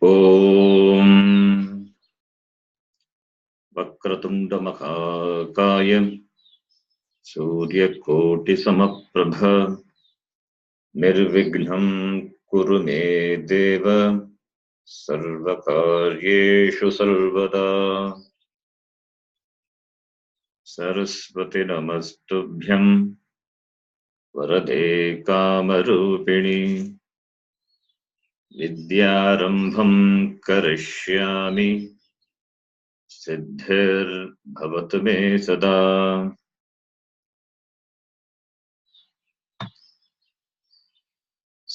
ॐ वक्रतुण्डमहाकाय सूर्यकोटिसमप्रभ निर्विघ्नं कुरु मे देव सर्वकार्येषु सर्वदा। सरस्वती नमस्तुभ्यं वरदे कामरूपिणि विद्यारम्भं करिष्यामि सिद्धिर्भवतु मे सदा।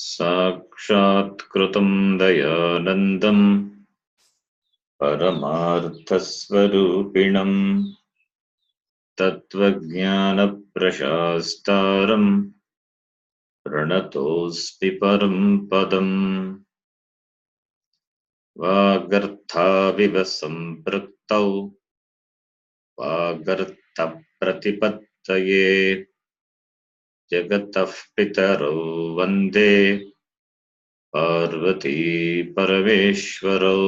साक्षात्कृतं दयानन्दं परमार्थस्वरूपिणं तत्त्वज्ञानप्रशास्तारं प्रणतोऽस्मि परं पदम्। वागर्थाविव सम्पृक्तौ वागर्थप्रतिपत्तये जगतः पितरौ वन्दे पार्वती परमेश्वरौ।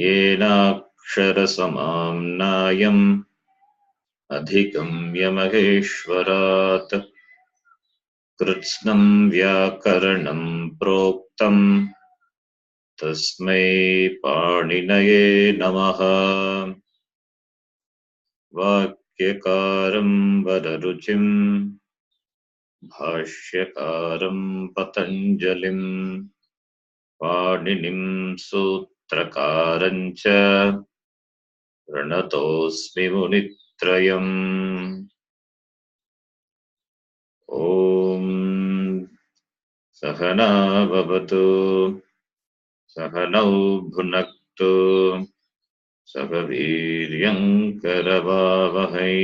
येनाक्षरसमाम्नायम् अधिगम्य महेश्वरात् कृत्स्नं व्याकरणं प्रोक्तम् तस्मै पाणिनये नमः। वाक्यकारं वररुचिं भाष्यकारं पतञ्जलिं पाणिनिं सूत्रकारं च प्रणतोऽस्मि मुनित्रयम्। ॐ सहना भवतु सहनौ भुनक्तु सह वीर्यं करवावहै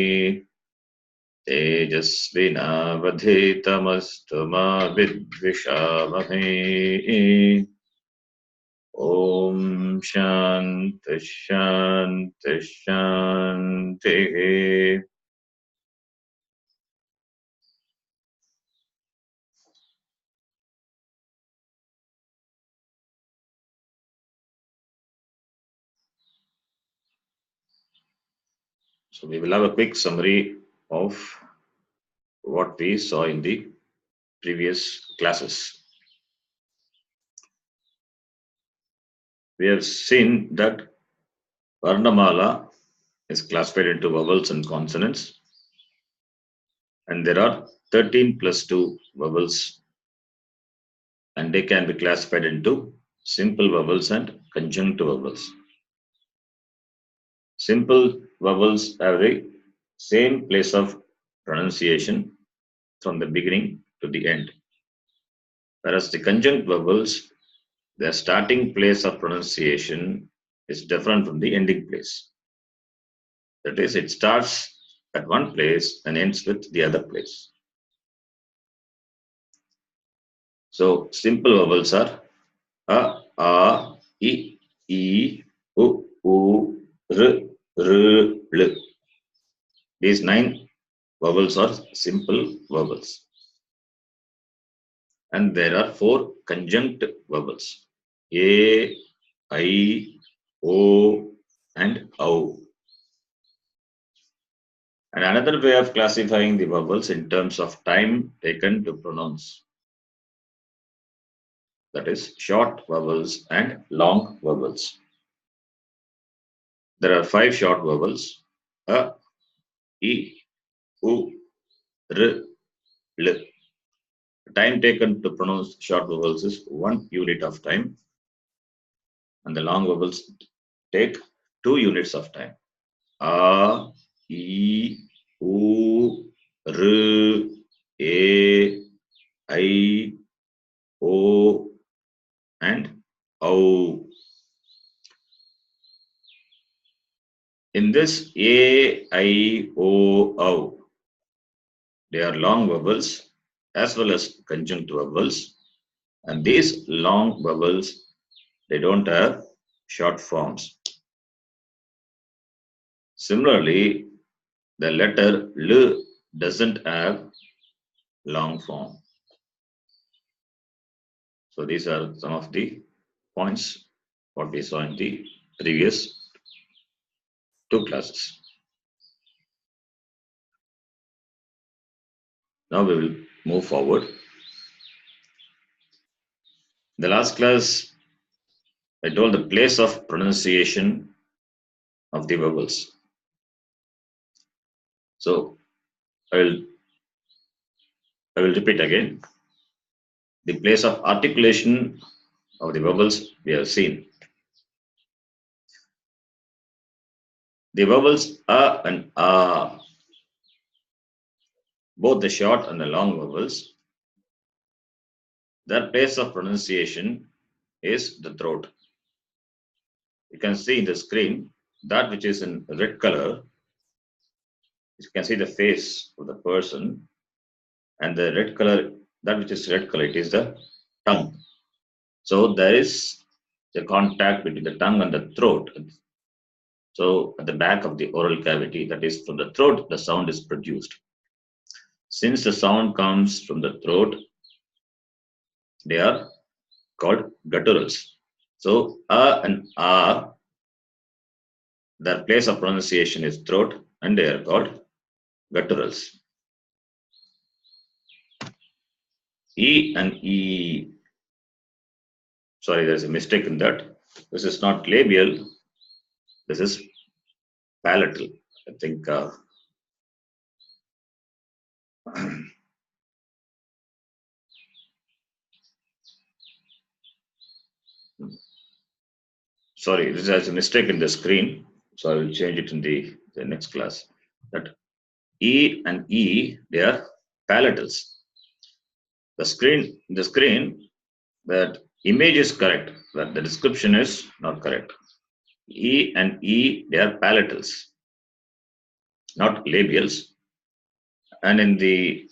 तेजस्विनावधीतमस्तु मा विद्विषावहै। ॐ शान्ति शान्ति शान्तिः। So we will have a quick summary of what we saw in the previous classes. We have seen that Varnamala is classified into vowels and consonants, and there are 13 plus 2 vowels, and they can be classified into simple vowels and conjunct vowels. Simple vowels have the same place of pronunciation from the beginning to the end, whereas the conjunct vowels, their starting place of pronunciation is different from the ending place. That is, it starts at one place and ends with the other place. So simple vowels are a, I, U, R, L. These 9 vowels are simple vowels. And there are 4 conjunct vowels: A, I, O, and O. And another way of classifying the vowels in terms of time taken to pronounce, that is short vowels and long vowels. There are 5 short vowels: A, I, U, R, L. The time taken to pronounce short vowels is 1 unit of time, and the long vowels take 2 units of time. A, I, U, R, A, I, O, and O. In this A, I, O, they are long vowels as well as conjunct vowels, and these long vowels, they don't have short forms. Similarly, the letter L doesn't have long form. So these are some of the points what we saw in the previous two classes. Now we will move forward. The last class, I told the place of pronunciation of the vowels. So I will repeat again. The place of articulation of the vowels we have seen. The vowels a and a, both the short and the long vowels, their place of pronunciation is the throat. You can see in the screen that which is in red color. You can see the face of the person, and the red color, that which is red color, it is the tongue. So there is the contact between the tongue and the throat. So at the back of the oral cavity, that is from the throat, the sound is produced. Since the sound comes from the throat, they are called gutturals. So a and a, their place of pronunciation is throat, and they are called gutturals. E and E. Sorry, there is a mistake in that. This is not labial. This is palatal. I think. Sorry, this has a mistake in the screen. So I will change it in the next class. That E and E, they are palatals. The screen, that image is correct, but the description is not correct. E and E, they are palatals, not labials. And in the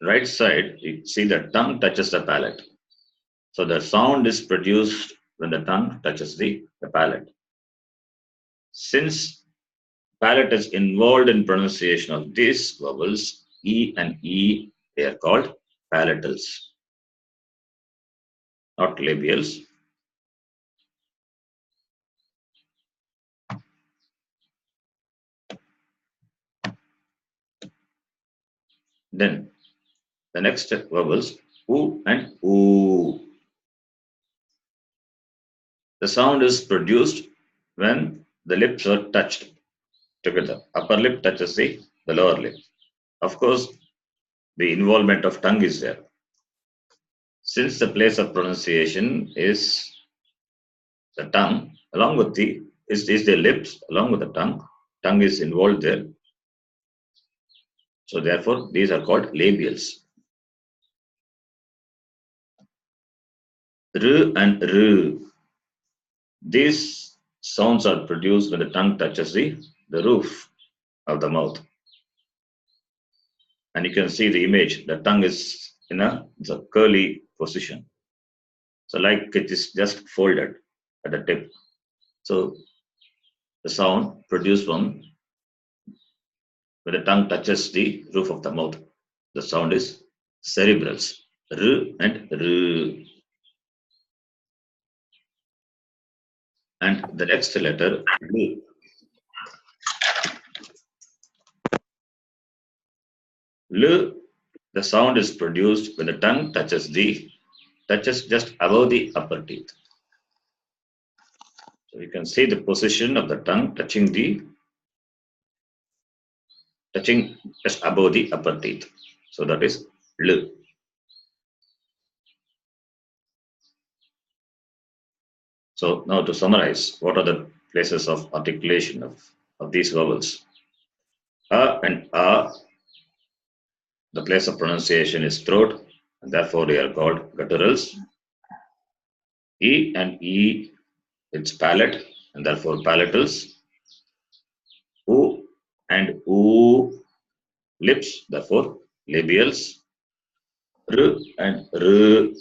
right side, you see the tongue touches the palate. So the sound is produced when the tongue touches the palate. Since palate is involved in pronunciation of these vowels, E and E, they are called palatals, not labials. Then the next vowels, oo and oo. The sound is produced when the lips are touched together. Upper lip touches the lower lip. Of course, the involvement of tongue is there. Since the place of pronunciation is the tongue, along with the lips, along with the tongue is involved there. So therefore, these are called labials. R and R. These sounds are produced when the tongue touches the roof of the mouth. And you can see the image. The tongue is in a curly position. So like it is just folded at the tip. So the sound produced when the tongue touches the roof of the mouth, the sound is cerebrals. R and R. And the next letter, L. L, the sound is produced when the tongue touches just above the upper teeth. So you can see the position of the tongue touching just above the upper teeth. So that is L. So now to summarize, what are the places of articulation of these vowels? A and A, the place of pronunciation is throat, and therefore they are called gutturals. E and E, it's palate, and therefore palatals. U and U, lips, therefore labials. R and R,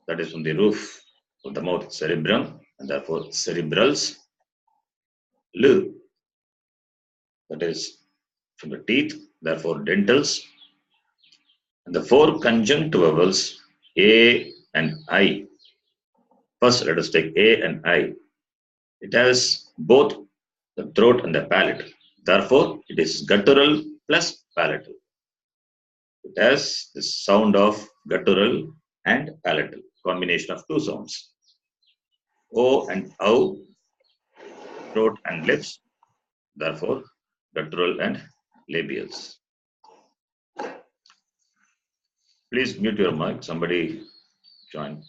that is from the roof of the mouth, cerebrum, and therefore cerebrals. L, that is from the teeth, therefore dentals. And the four conjunct vowels A and I. First, let us take A and I. It has both the throat and the palate. Therefore, it is guttural plus palatal. It has the sound of guttural and palatal, combination of two sounds. O and OW, throat and lips. Therefore, guttural and labials. Please mute your mic. Somebody join.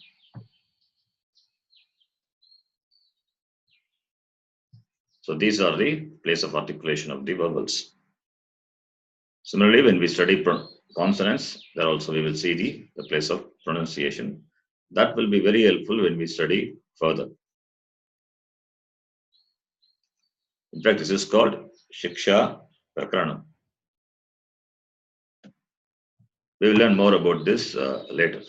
So these are the place of articulation of the vowels. Similarly, when we study consonants, there also we will see the place of pronunciation. That will be very helpful when we study further. In fact, this is called Shiksha Prakranam. We will learn more about this later.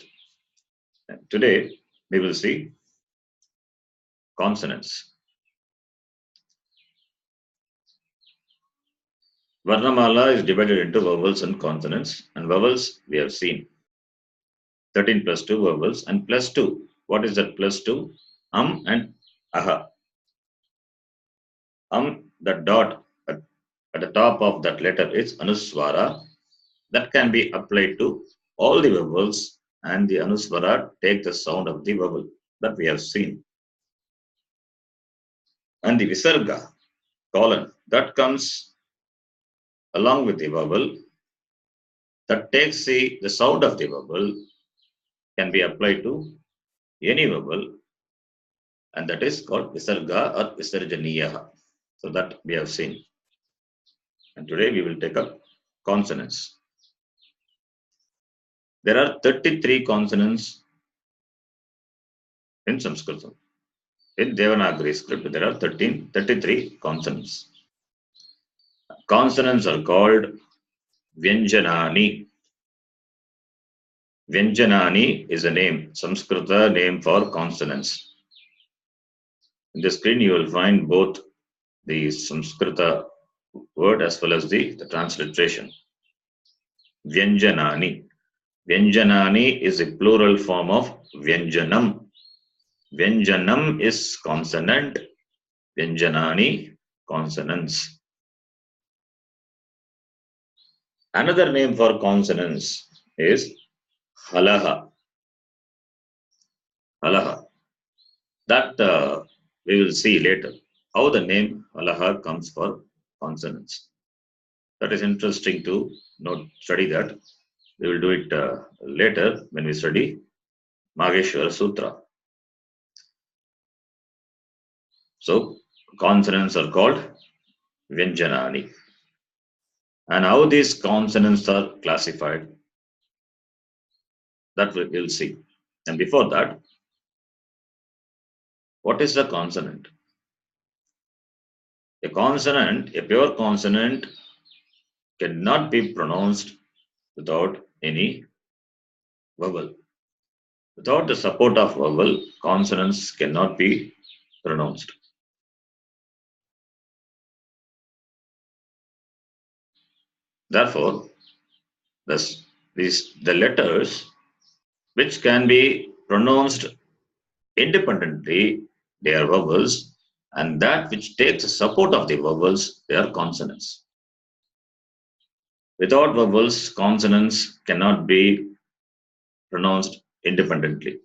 And today, we will see consonants. Varnamala is divided into vowels and consonants. And vowels, we have seen 13 plus 2 vowels and plus 2. What is that plus 2? And aha. The dot at the top of that letter is Anuswara. That can be applied to all the vowels, and the Anuswara take the sound of the vowel that we have seen. And the Visarga, colon, that comes along with the vowel, that takes the sound of the vowel, can be applied to any vowel, and that is called Visarga or Visarjaniya. So that we have seen. And today we will take up consonants. There are 33 consonants in Saṃskṛtam. In Devanagari script, there are 33 consonants. Consonants are called Vyanjanani. Vyanjanani is a name, Samskrita name for consonants. In the screen, you will find both the Samskrita word as well as the transliteration. Vyanjanani. Vyanjanani is a plural form of Vyanjanam. Vyanjanam is consonant. Vyanjanani, consonants. Another name for consonants is Halaha. Halaha. That we will see later. How the name Halaha comes for consonants. That is interesting to study that. We will do it later when we study Maheshwara Sutra. So, consonants are called Vyanjanani. And how these consonants are classified, that we will see. And before that, what is a consonant? A consonant, a pure consonant, cannot be pronounced without any vowel. Without the support of vowel, consonants cannot be pronounced. Therefore, the letters which can be pronounced independently, they are vowels, and that which takes the support of the vowels, they are consonants. Without vowels, consonants cannot be pronounced independently.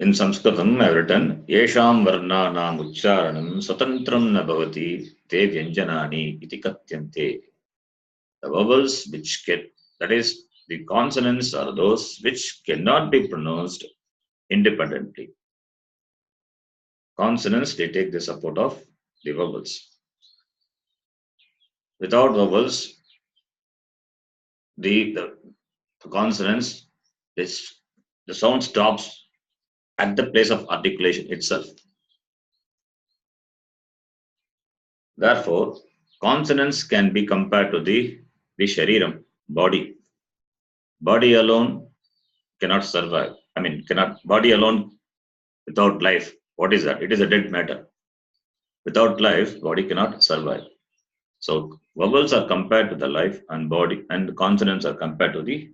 In Saṃskṛtam, I have written, Yesham varnanam uchcharanam swatantram na bhavati te vyanjanani iti katyante. The vowels which that is, the consonants are those which cannot be pronounced independently. Consonants, they take the support of the vowels. Without vowels, the consonants, the sound stops at the place of articulation itself. Therefore, consonants can be compared to the shariram, body. Body alone cannot survive. Body alone without life. What is that? It is a dead matter. Without life, body cannot survive. So, Vowels are compared to the life and body, and the consonants are compared to the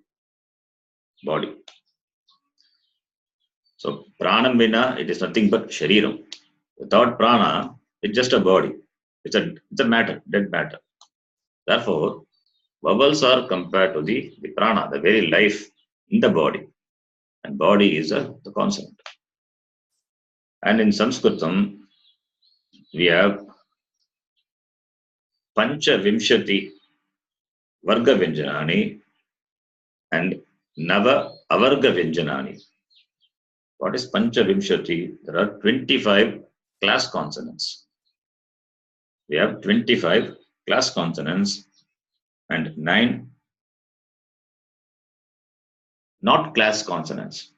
body. So pranam vina, it is nothing but shariram. Without prana, it's just a body. It's a matter, dead matter. Therefore, vowels are compared to the prana, the very life in the body. And body is the consonant. And in Samskrtam, we have Pancha Vimshati Varga Vyanjanani and Nava Avarga Vyanjanani. What is Pancha Vimshati? There are 25 class consonants. We have 25 class consonants and 9 not class consonants,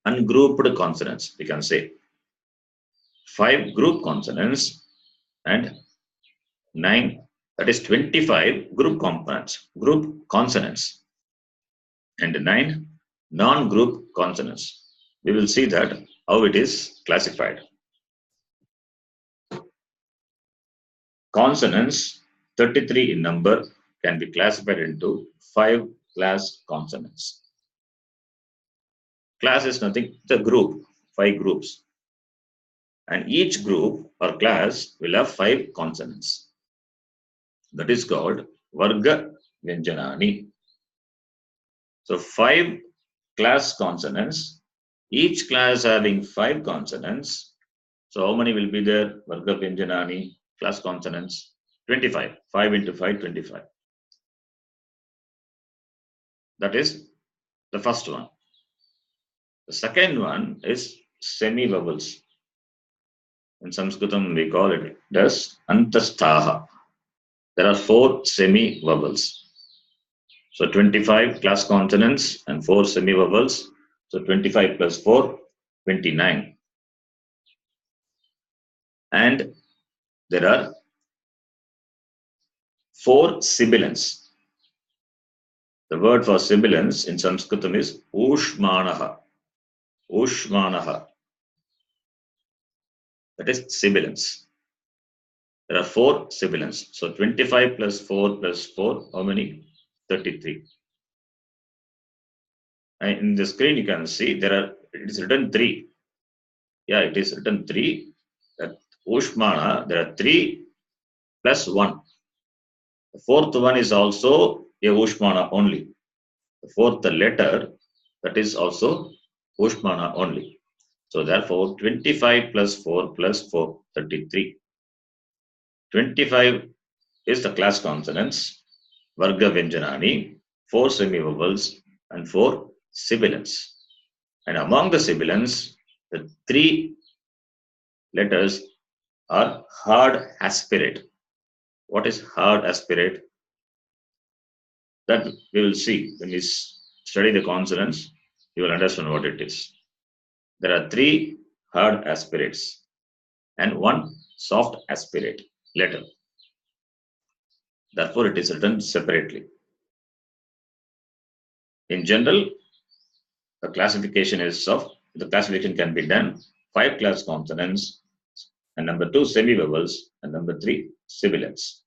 ungrouped consonants, we can say. 5 group consonants and 9, that is 25 group consonants, and 9 non-group consonants. We will see that how it is classified. Consonants, 33 in number, can be classified into 5 class consonants. Class is nothing, it's a group, 5 groups. And each group or class will have 5 consonants. That is called Varga Vyanjanani. So 5 class consonants, each class having 5 consonants. So how many will be there? Varga Vyanjanani, class consonants, 25. 5 into 5, 25. That is the first one. The second one is semi-vowels. In Samskrtam, we call it as Antastaha. There are 4 semi-vowels. So 25 class consonants and 4 semi-vowels. So 25 plus 4, 29. And there are 4 sibilants. The word for sibilants in Sanskritam is Ushmanaha. Ushmanaha. That is sibilants. There are 4 sibilants. So 25 plus 4 plus 4, how many? 33. And in the screen you can see it is written 3. Yeah, it is written 3. That Ushmana, there are 3 plus 1. The fourth one is also a Ushmana only. The fourth letter, that is also Ushmana only. So therefore 25 plus 4 plus 4, 33. 25 is the class consonants, Varga Vyanjanani, 4 semivowels and 4 sibilants. And among the sibilants, the 3 letters are hard aspirate. What is hard aspirate? That we will see when we study the consonants, you will understand what it is. There are 3 hard aspirates and 1 soft aspirate letter. Therefore, it is written separately. In general, the classification can be done 5 class consonants and number 2 semi-vowels and number 3 sibilants.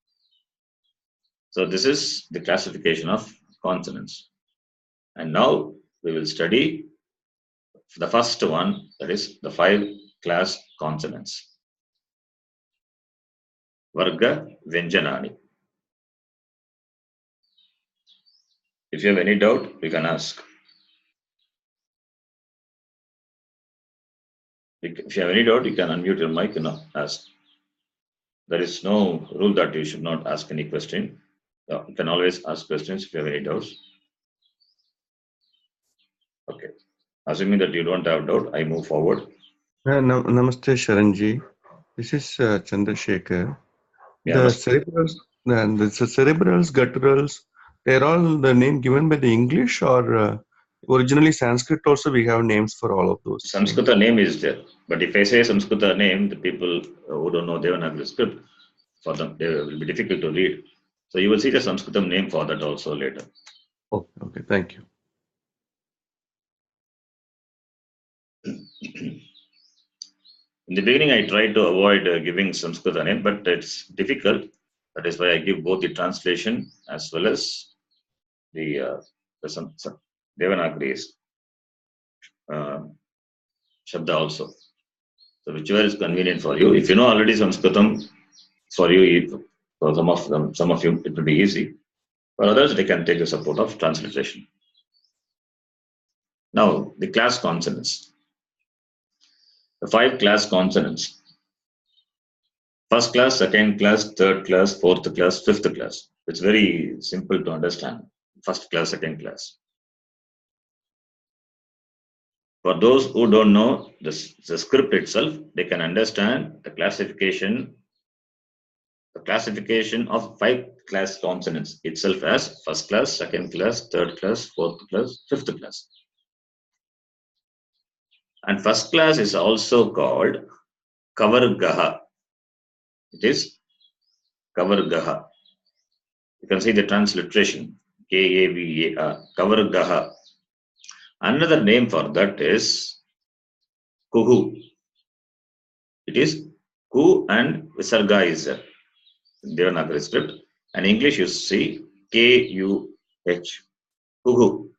So this is the classification of consonants. And now we will study the first one, that is the 5 class consonants. Varga Vyanjanani. If you have any doubt, you can ask. If you have any doubt, you can unmute your mic and ask. There is no rule that you should not ask any question. You can always ask questions if you have any doubts. Okay. Assuming that you don't have doubt, I move forward. Namaste, Sharanji. This is Chandrasekhar. Yeah, The cerebrals, the cerebrals, gutturals, they're all the name given by the English, or originally Sanskrit also we have names for all of those names. Samskrita name is there. But if I say Samskrita name, the people who don't know Devanagari script, for them, they will be difficult to read. So you will see the Samskritam name for that also later. Okay, thank you. In the beginning, I tried to avoid giving Samskrita name, but it's difficult. That is why I give both the translation as well as some Devanagari's Shabda also. So whichever is convenient for you. If you know already Samskritam, for you, for some of you, it will be easy. For others, they can take the support of transliteration. Now, the class consonants. The 5 class consonants. First class, second class, third class, fourth class, fifth class. It's very simple to understand. First class, second class. For those who don't know the script itself, they can understand the classification of 5 class consonants itself as first class, second class, third class, fourth class, fifth class. And first class is also called Kavargaha. It is Kavargaha. You can see the transliteration Kavah, Kavargaha. Another name for that is Kuhu. It is Ku and Visarga is Devanagari script. And English you see Kuh. Kuhu.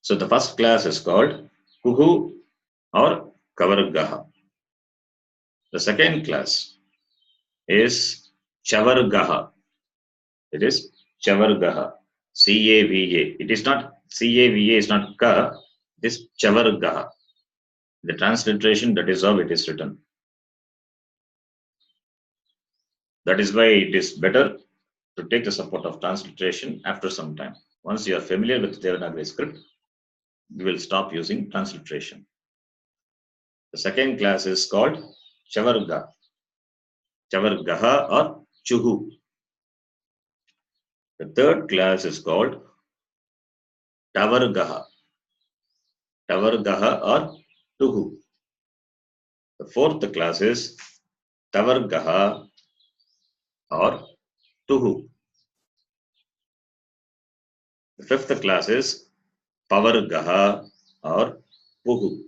So the first class is called Kuhu or Kavargaha. The second class is Chavargaha. It is Chavargaha. Cava. It is not Cava, is not Ka, it is Chavargaha. The transliteration, that is how it is written. That is why it is better to take the support of transliteration after some time. Once you are familiar with Devanagari script, we will stop using transliteration. The second class is called Chavarga. Chavargaha or Chuhu. The third class is called Tavargaha. Tavargaha or Tuhu. The fourth class is Tavargaha or Tuhu. The fifth class is Pavargaha or Puhu.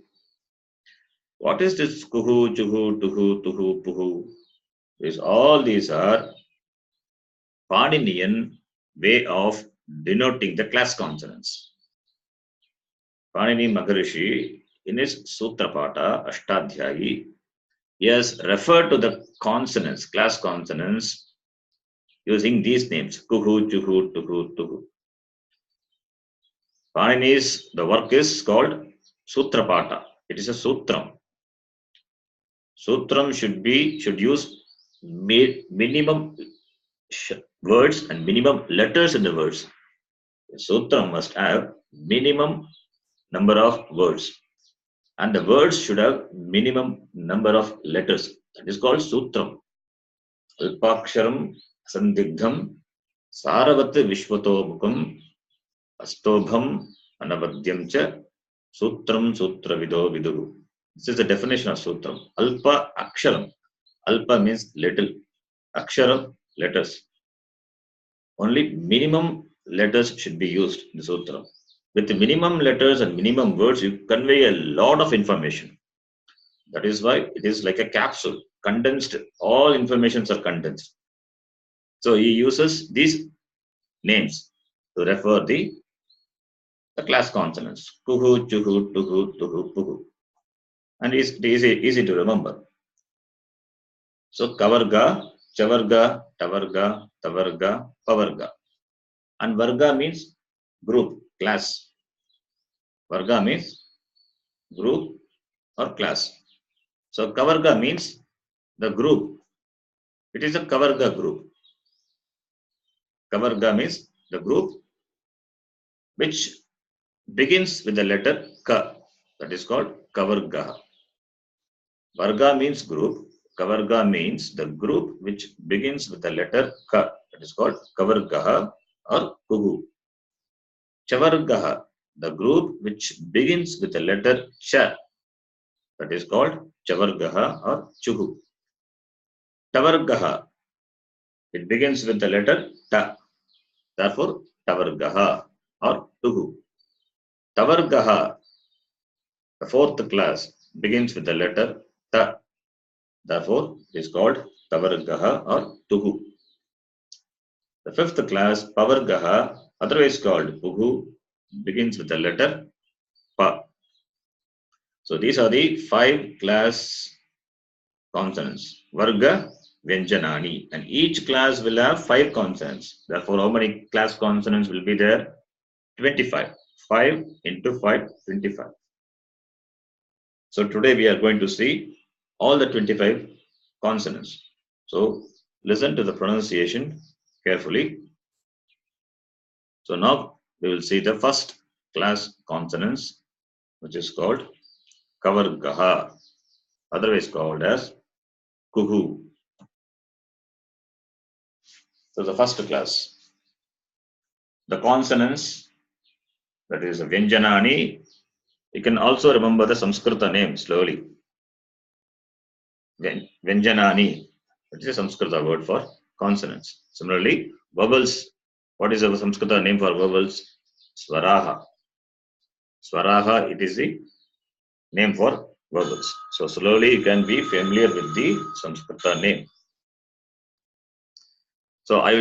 What is this Kuhu, Chuhu, Tuhu, Tuhu, Puhu? All these are Paninian way of denoting the class consonants. Panini Maharishi, in his Sutrapata, Ashtadhyayi, he has referred to the consonants, class consonants, using these names, Kuhu, Chuhu, Tuhu, Tuhu. Panini's, the work is called Sutrapata. It is a sutram. Sutram should use minimum words and minimum letters in the words. The sutram must have minimum number of words, and the words should have minimum number of letters. That is called sutram. Alpaksharam sandigdham saravat vishwato astobham anavadyam cha sutram sutravido vidu. This is the definition of sutram. Alpa aksharam. Alpa means little. Aksharam, letters. Only minimum letters should be used in the sutra. With the minimum letters and minimum words, you convey a lot of information. That is why it is like a capsule, condensed. All informations are condensed. So he uses these names to refer the class consonants. Kuhu, chuhu, tuhu, tuhu, puhu. And it's easy to remember. So Kavarga, Chavarga, Tavarga, Tavarga, Pavarga. And Varga means group, class. Varga means group or class. So Kavarga means the group. It is a Kavarga group. Kavarga means the group which begins with the letter Ka. That is called Kavarga. Varga means group. Kavarga means the group which begins with the letter Ka. That is called Kavargaha or Kuhu. Chavargaha, the group which begins with the letter Cha. That is called Chavargaha or Chuhu. Tavargaha, it begins with the letter Ta. Therefore, Tavargaha or Tuhu. Tavargaha, the fourth class, begins with the letter Ta. Therefore, it is called kavargaha or tuhu. The fifth class, pavargaha, otherwise called puhu, begins with the letter pa. So these are the 5 class consonants. Varga, Vyanjanani. And each class will have 5 consonants. Therefore, how many class consonants will be there? 25. 5 into 5, 25. So today we are going to see all the 25 consonants. So listen to the pronunciation carefully. So now we will see the first class consonants, which is called Kavargaha, otherwise called as Kuhu. So the first class, the consonants, that is Vyanjanani. You can also remember the Samskrta name slowly. Vyanjanani, that is a Samskrta word for consonants. Similarly, vowels, what is our Samskrta name for vowels? Swaraha. Swaraha, it is the name for vowels. So slowly you can be familiar with the Samskrta name. So I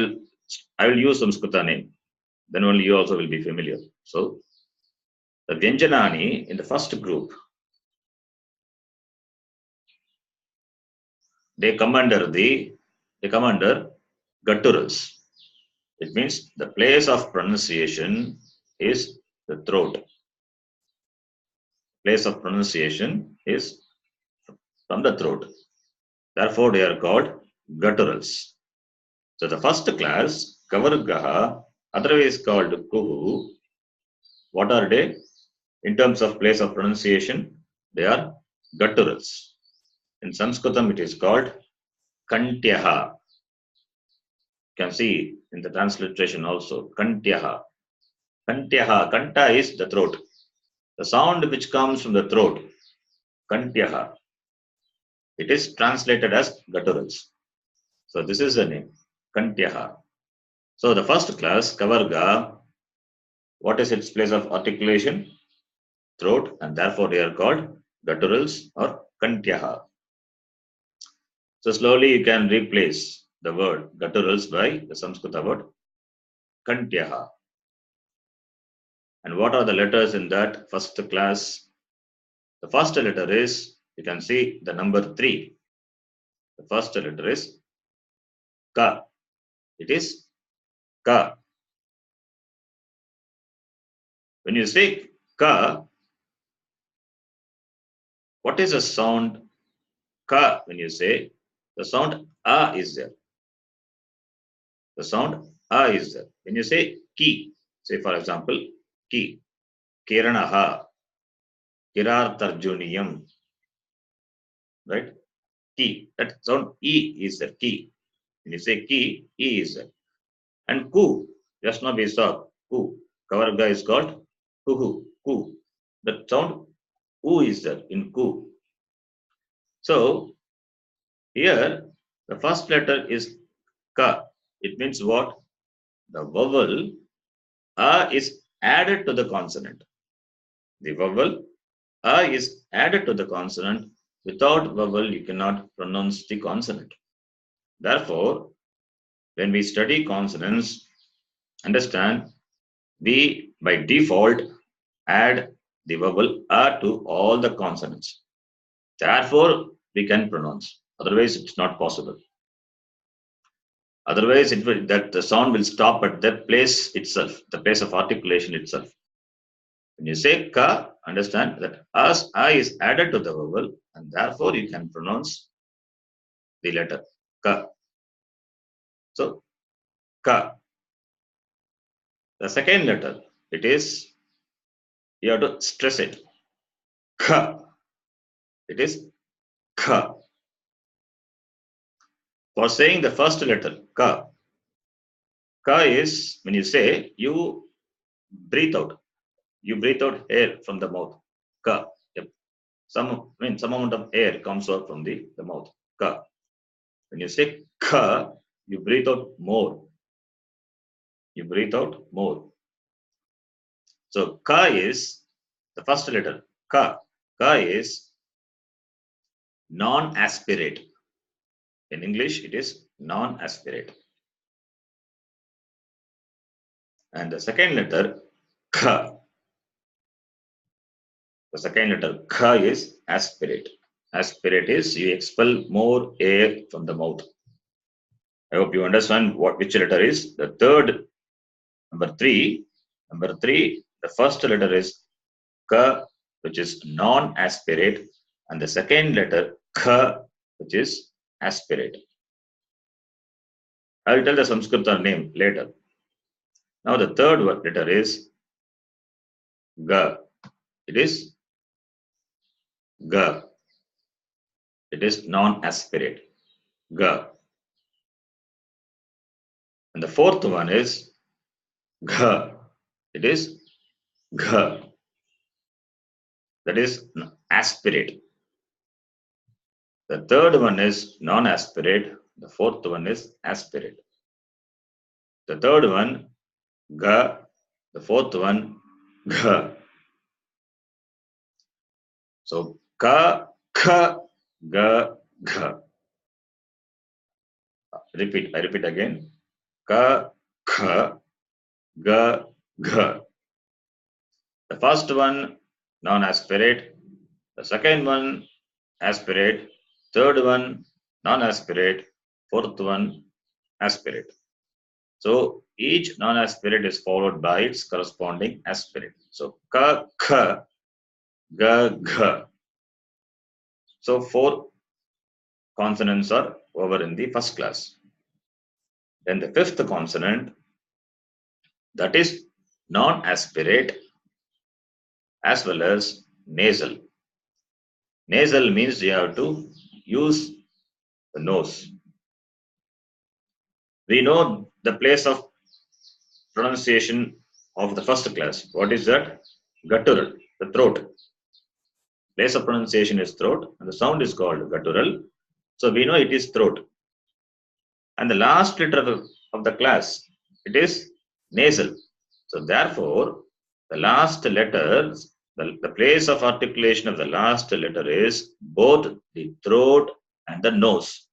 will use Samskrta name. Then only you also will be familiar. So the Vyanjanani in the first group, they come under gutturals. It means the place of pronunciation is the throat. Place of pronunciation is from the throat. Therefore, they are called gutturals. So the first class, Kavargaha, otherwise called Kuhu, what are they? In terms of place of pronunciation, they are gutturals. In Saṃskṛtam, it is called Kantyaha. You can see in the transliteration also, Kantyaha. Kantyaha, Kanta is the throat. The sound which comes from the throat, Kantyaha, it is translated as gutturals. So this is the name, Kantyaha. So the first class, Kavarga, what is its place of articulation? Throat, and therefore they are called gutturals or Kantyaha. So slowly you can replace the word gutturals by the Saṃskṛta word Kantyaha. And what are the letters in that first class? The first letter is, you can see the number 3. The first letter is Ka. It is Ka. When you say Ka, what is the sound Ka when you say? The sound A is there. The sound A is there. When you say Ki, say for example, Ki, Kiranaha, Kirartarjuniyam, right? Ki, that sound E is there. Ki. When you say Ki, E is there. And Ku, just now we saw Ku. Kavarga is called Kuhu, Ku. The sound U is there in Ku. So here the first letter is Ka. It means what? The vowel A is added to the consonant. The vowel A is added to the consonant. Without vowel, you cannot pronounce the consonant. Therefore, when we study consonants, understand we by default add the vowel A to all the consonants. Therefore, we can pronounce. Otherwise, it's not possible. Otherwise, that the sound will stop at that place itself, the place of articulation itself. When you say ka, understand that as I is added to the vowel, and therefore you can pronounce the letter ka. So ka. The second letter, it is, you have to stress it. Ka. It is ka. For saying the first letter ka, ka is when you say you breathe out. You breathe out air from the mouth. Ka. Yep. Some amount of air comes out from the mouth. Ka. When you say ka, you breathe out more. You breathe out more. So ka is the first letter. Ka. Ka is non-aspirate. In English, it is non-aspirate. And the second letter, K. The second letter, K, is aspirate. Aspirate is you expel more air from the mouth. I hope you understand which letter is. The third, number three, the first letter is K, which is non-aspirate, and the second letter, K, which is aspirate. I will tell the Saṃskṛta name later. Now the third letter is G. It is G. It is non-aspirate. G. And the fourth one is G. It is G. That is aspirate. The third one is non-aspirate. The fourth one is aspirate. The third one, G. The fourth one, G. So K, K, G, G. I repeat again. K, K, G, G. The first one, non-aspirate. The second one, aspirate. Third one, non-aspirate. Fourth one, aspirate. So each non-aspirate is followed by its corresponding aspirate. So K, K, G, G. So 4 consonants are over in the first class. Then the fifth consonant, that is non-aspirate as well as nasal. Nasal means you have to use the nose. We know the place of pronunciation of the first class. What is that? Guttural, the throat. Place of pronunciation is throat, and the sound is called guttural. So we know it is throat. And the last letter of the class, it is nasal. So therefore, the last letter, the place of articulation of the last letter is both the throat and the nose.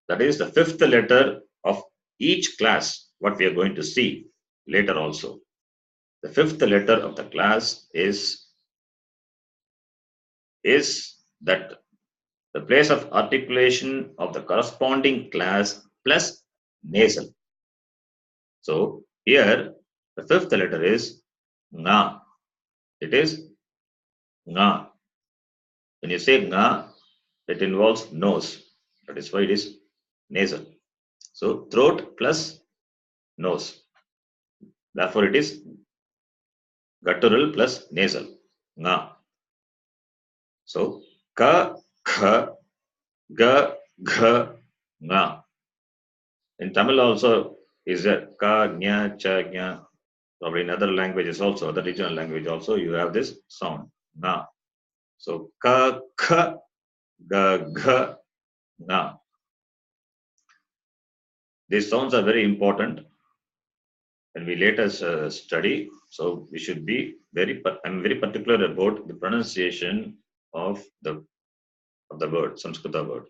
That is the fifth letter of each class, what we are going to see later also. The fifth letter of the class is that the place of articulation of the corresponding class plus nasal. So here the fifth letter is nga. It is nga. When you say nga, it involves nose. That is why it is nasal. So throat plus nose. Therefore it is guttural plus nasal. Nga. So ka, kha, ga, gha, nga. In Tamil also is a ka, nya, cha, nya. Probably in other languages also, other regional language also, you have this sound, nga. So ka, kha, ga, gha, nga. These sounds are very important when we later study. So we should be I'm very particular about the pronunciation of the word, Saṃskṛta word.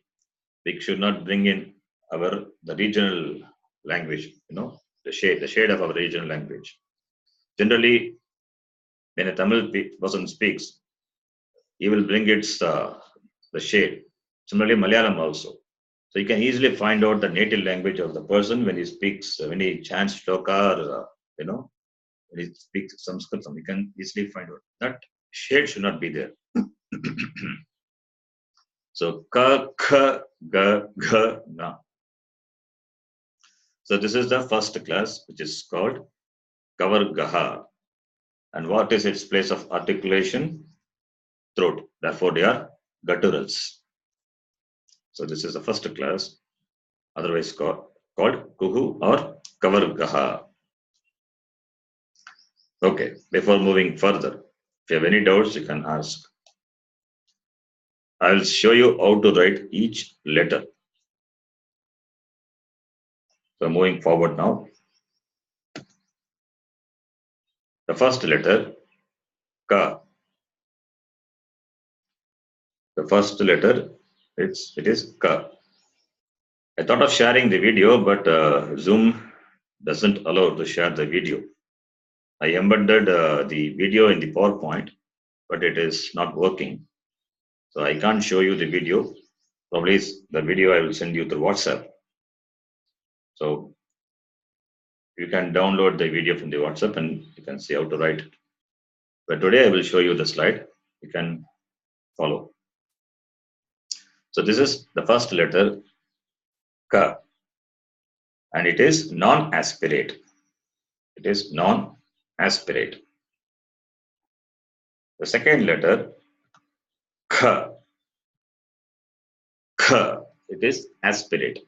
We should not bring in the regional language, the shade of our regional language. Generally, when a Tamil person speaks, he will bring its the shade. Similarly, Malayalam also. So you can easily find out the native language of the person when he speaks, when he chants shloka, or when he speaks Saṃskṛtam. You can easily find out that shade should not be there. So ka, kha, ga, gha, na. So this is the first class, which is called Kavargaha. And what is its place of articulation? Throat. Therefore, they are gutturals. So this is the first class, otherwise called Kuhu or Kavargaha. Okay, before moving further, if you have any doubts, you can ask. I will show you how to write each letter. So moving forward now. The first letter, Ka. The first letter, It is ka. I thought of sharing the video, but Zoom doesn't allow to share the video. I embedded the video in the PowerPoint, but it is not working. So I can't show you the video. Probably the video I will send you through WhatsApp. So you can download the video from the WhatsApp and you can see how to write. But today I will show you the slide. You can follow. So this is the first letter ka, and it is non-aspirate. It is non-aspirate. The second letter kha, kha, it is aspirate.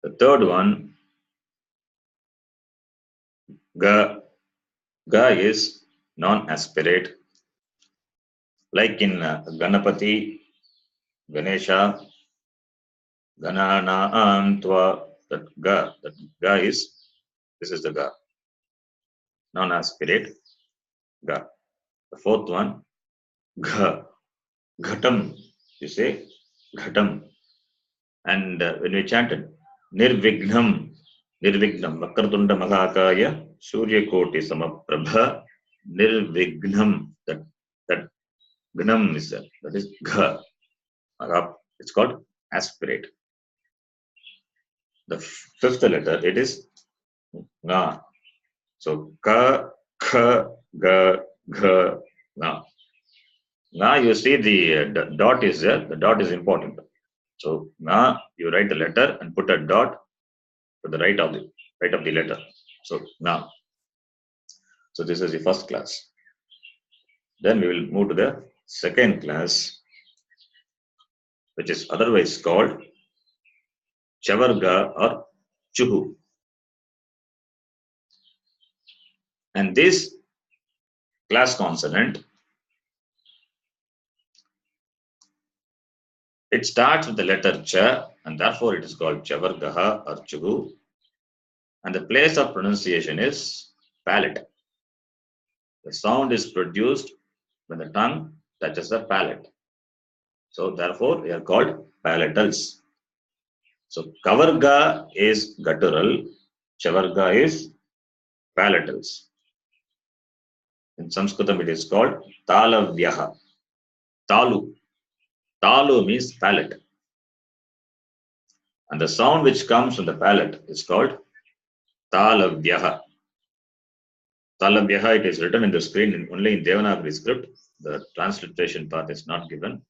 The third one ga, ga is non-aspirate. Like in Ganapati, Ganesha, Ganana Antwa, that ga is, this is the ga, non-aspirate ga. The fourth one, gha, ghatam, you say ghatam. And when we chanted Nirvignam, Nirvignam, Vakartunda Mahakaya, Surya Koti Samaprabha, Nirvignam, that gnam is there, that is gha. It's called aspirate. The fifth letter, it is nga. So ka, kha, ga, gha, nga. Nga, you see the dot is there, the dot is important. So nga, you write the letter and put a dot to the right of the letter. So nga. So this is the first class. Then we will move to the second class, which is otherwise called Chavarga or Chuhu. And this class consonant, it starts with the letter Cha, and therefore it is called Chavargaha or Chuhu. And the place of pronunciation is palate. The sound is produced when the tongue touches the palate. So therefore they are called palatals. So Kavarga is guttural, Chavarga is palatals. In Samskrtam it is called Talavyaha. Talu. Talu means palate. And the sound which comes from the palate is called Talavyaha. Talavyaha, it is written in the screen only in Devanagari script. The transliteration part is not given.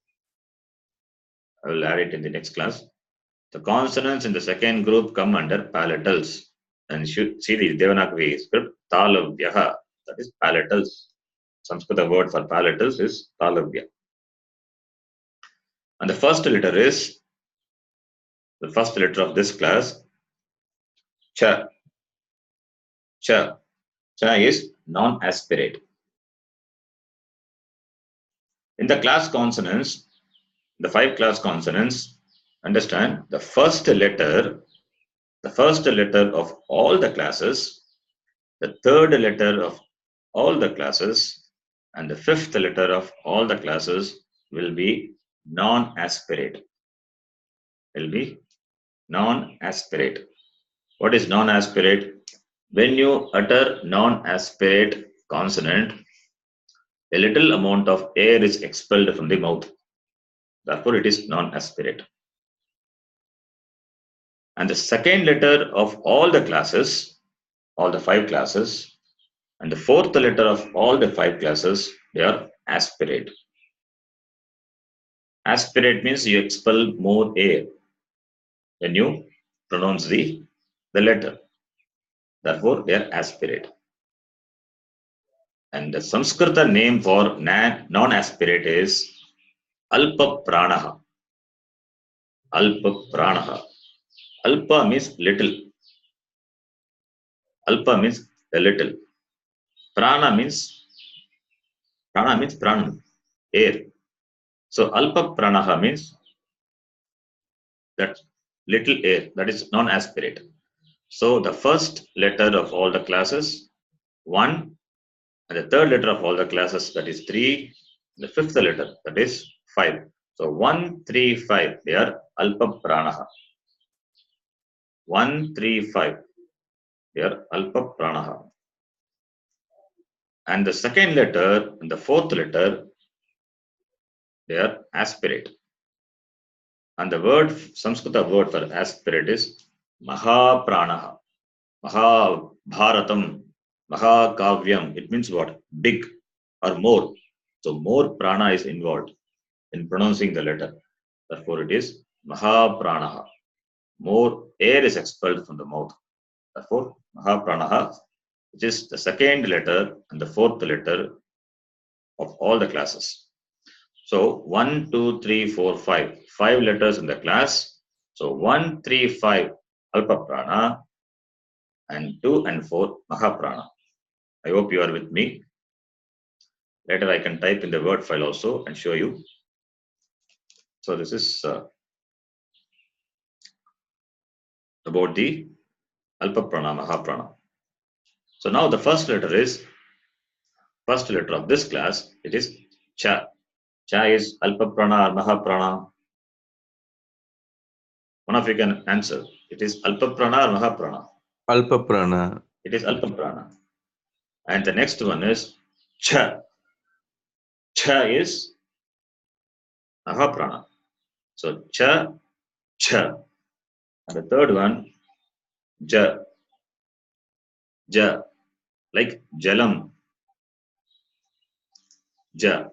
I will add it in the next class. The consonants in the second group come under palatals. And you should see the Devanagari script, Talavyaha, that is palatals. Sanskrit word for palatals is Talavya. And the first letter is, the first letter of this class, Cha. Cha. Cha is non-aspirate. In the class consonants, the 5 class consonants, understand the first letter of all the classes, the third letter of all the classes, and the fifth letter of all the classes will be non-aspirate. Will be non-aspirate. What is non-aspirate? When you utter non-aspirate consonant, a little amount of air is expelled from the mouth. Therefore, it is non-aspirate. And the second letter of all the classes, all the 5 classes, and the fourth letter of all the 5 classes, they are aspirate. Aspirate means you expel more air when you pronounce the letter. Therefore, they are aspirate. And the Samskrita name for non-aspirate is Alpa Pranaha. Alpa Pranaha. Alpa means little. Alpa means a little. Prana means pranam, air. So Alpa Pranaha means that little air, that is non-aspirate. So the first letter of all the classes, 1, and the third letter of all the classes, that is 3, The fifth letter, that is 5. So 1, 3, 5, they are alpa pranaha. 1, 3, 5, they are alpa pranaha. And the second letter and the fourth letter, they are aspirate. And the word, Sanskrita word for aspirate is Mahapranaha. Mahabharatam, Mahakavyam. It means what? Big or more. So more prana is involved in pronouncing the letter. Therefore, it is Mahapranaha. More air is expelled from the mouth. Therefore, Mahapranaha, which is the second letter and the fourth letter of all the classes. So 1, 2, 3, 4, 5. 5 letters in the class. So 1, 3, 5 Alpa Prana and 2 and 4 Mahaprana. I hope you are with me. Later I can type in the word file also and show you. So this is about the Alpa Prana, Mahaprana. So now the first letter of this class, it is Cha. Cha is Alpa Prana or Mahaprana? One of you can answer. It is Alpa Prana or Mahaprana? Alpa prana. It is Alpa Prana. And the next one is Cha. Cha is Mahaprana. So Cha, Cha. And the third one, Ja. Ja. Like Jalam. Ja.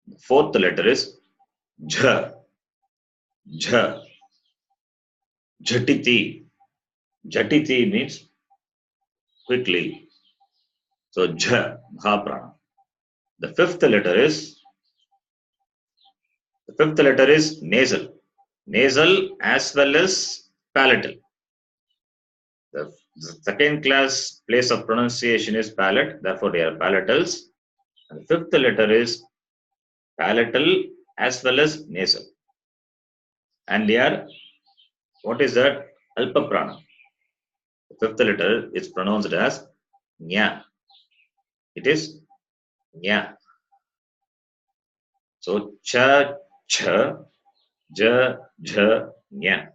The fourth letter is Ja. Ja. Jatiti. Jatiti means quickly. So Ja, Mahaprana. The fifth letter is nasal. Nasal as well as palatal. The second class place of pronunciation is palate, therefore they are palatals. And the fifth letter is palatal as well as nasal. And they are, what is that? Alpa prana. The fifth letter is pronounced as nya. It is nya. So cha, cha, ja, ja, nya.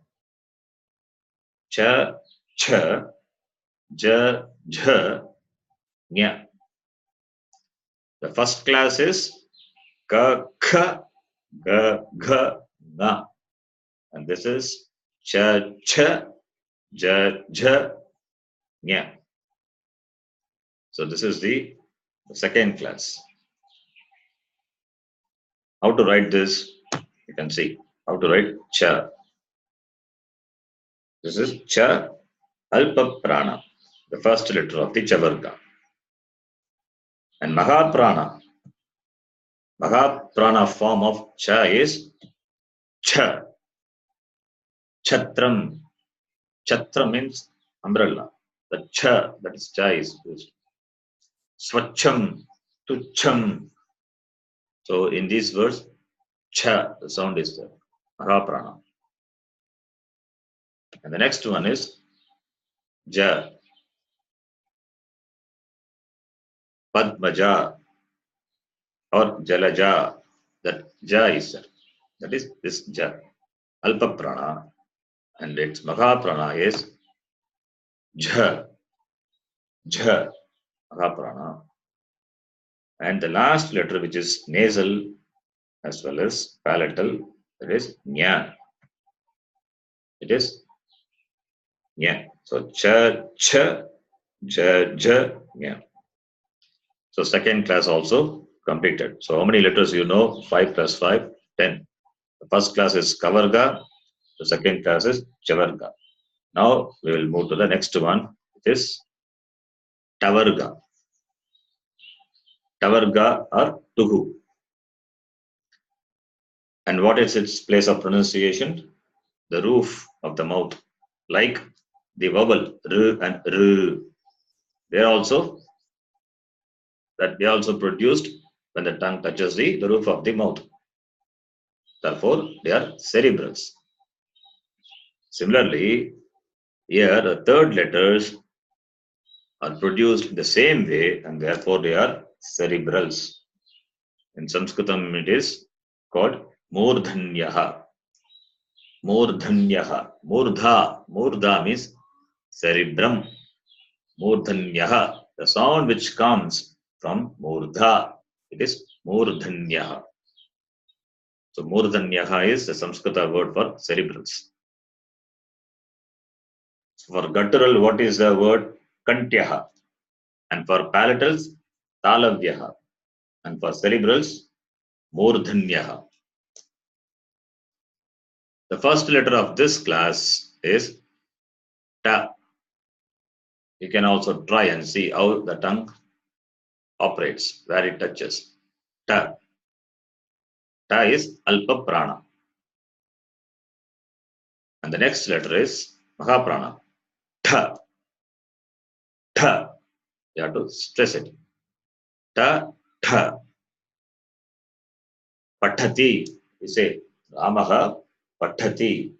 Cha, cha, ja, ja, nya. The first class is ka, kha, ga, gha, na. And this is cha, cha, ja, ja, nya. So this is the second class. How to write this? You can see how to write cha. This is cha, alpa prana, the first letter of the chavarga. And mahaprana form of cha is cha. Chatram. Chatra means umbrella. The cha, that is cha, is used. Swacham, tucham. So in these words, cha, the sound is there. Mahaprana. And the next one is ja. Padmaja or Jalaja. That ja is there. That is this ja. Alpa prana. And its Mahaprana is ja. Ja. Mahaprana. And the last letter, which is nasal as well as palatal, that is nya. It is nya. So cha, cha, ja, ja, nya. So second class also completed. So how many letters you know? 5 plus 5, 10. The first class is Kavarga. The second class is Chavarga. Now we will move to the next one. It is Tavarga. Tavarga or Tuhu. And what is its place of pronunciation? The roof of the mouth. Like the vowel R and R. They are also produced when the tongue touches the roof of the mouth. Therefore, they are cerebrals. Similarly, here the third letters are produced in the same way and therefore they are cerebrals. In Samskritam, it is called Murdhanyaha. Murdhanyaha. Murdha means cerebrum. Murdhanyaha. The sound which comes from Murdha, it is Murdhanyaha. So Murdhanyaha is the Samskrita word for cerebrals. For guttural, what is the word? Kantyaha. And for palatals, Talavyaha. And for cerebrals, Murdhanyaha. The first letter of this class is Ta. You can also try and see how the tongue operates, where it touches. Ta. Ta is Alpa Prana. And the next letter is Mahaprana. Ta. Ta. You have to stress it. Ta. Ta. Pathati. You say Ramaha Pathati.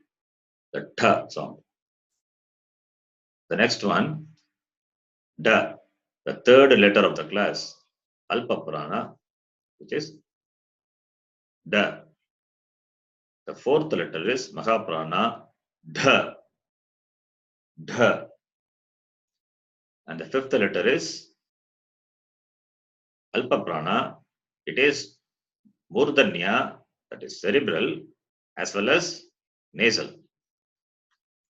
The Ta sound. The next one, Da. The third letter of the class, Alpa Prana, which is Da. The fourth letter is Mahaprana, Dha. Dha. And the fifth letter is Alpa Prana. It is Murdanya, that is cerebral, as well as nasal.